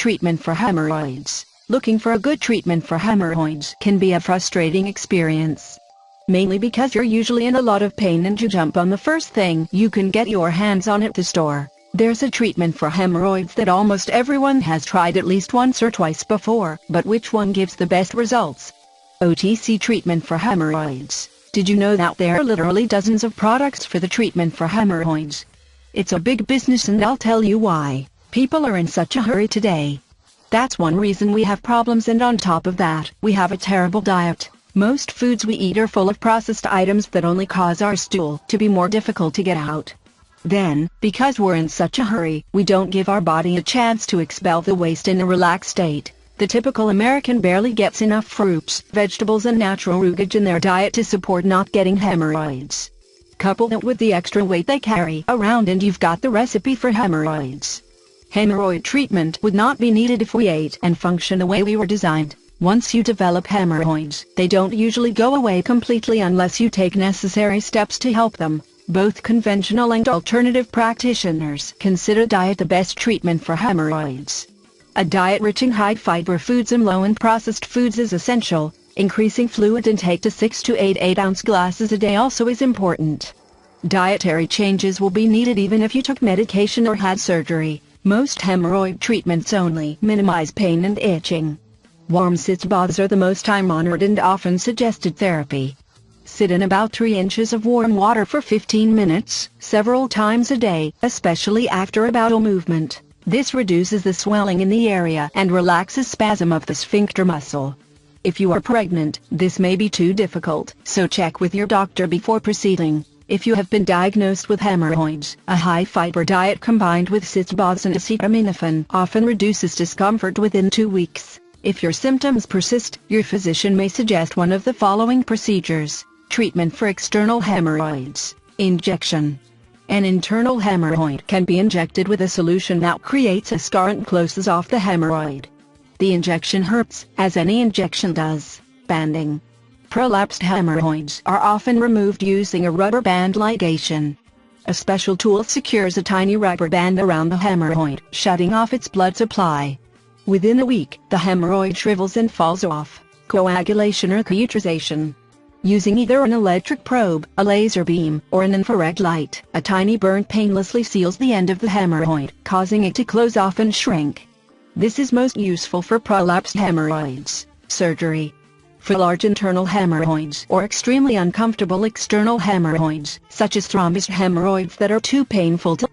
treatment for hemorrhoids. Looking for a good treatment for hemorrhoids can be a frustrating experience. Mainly because you're usually in a lot of pain and you jump on the first thing you can get your hands on at the store. There's a treatment for hemorrhoids that almost everyone has tried at least once or twice before, but which one gives the best results? OTC treatment for hemorrhoids. Did you know that there are literally dozens of products for the treatment for hemorrhoids? It's a big business, and I'll tell you why. People are in such a hurry today. That's one reason we have problems, and on top of that, we have a terrible diet. Most foods we eat are full of processed items that only cause our stool to be more difficult to get out. Then, because we're in such a hurry, we don't give our body a chance to expel the waste in a relaxed state. The typical American barely gets enough fruits, vegetables and natural rugage in their diet to support not getting hemorrhoids. Couple that with the extra weight they carry around and you've got the recipe for hemorrhoids. Hemorrhoid treatment would not be needed if we ate and function the way we were designed. Once you develop hemorrhoids, they don't usually go away completely unless you take necessary steps to help them. Both conventional and alternative practitioners consider diet the best treatment for hemorrhoids. A diet rich in high-fiber foods and low in processed foods is essential. Increasing fluid intake to 6 to 8 glasses a day also is important. Dietary changes will be needed even if you took medication or had surgery. Most hemorrhoid treatments only minimize pain and itching. Warm sitz baths are the most time-honored and often suggested therapy. Sit in about 3 inches of warm water for 15 minutes, several times a day, especially after a bowel movement. This reduces the swelling in the area and relaxes spasm of the sphincter muscle. If you are pregnant, this may be too difficult, so check with your doctor before proceeding. If you have been diagnosed with hemorrhoids, a high-fiber diet combined with sitz baths and acetaminophen often reduces discomfort within 2 weeks. If your symptoms persist, your physician may suggest one of the following procedures. Treatment for external hemorrhoids. Injection. An internal hemorrhoid can be injected with a solution that creates a scar and closes off the hemorrhoid. The injection hurts, as any injection does. Banding. Prolapsed hemorrhoids are often removed using a rubber band ligation. A special tool secures a tiny rubber band around the hemorrhoid, shutting off its blood supply. Within a week, the hemorrhoid shrivels and falls off. Coagulation or cauterization. Using either an electric probe, a laser beam, or an infrared light, a tiny burn painlessly seals the end of the hemorrhoid, causing it to close off and shrink. This is most useful for prolapsed hemorrhoids. Surgery. For large internal hemorrhoids or extremely uncomfortable external hemorrhoids, such as thrombus hemorrhoids that are too painful to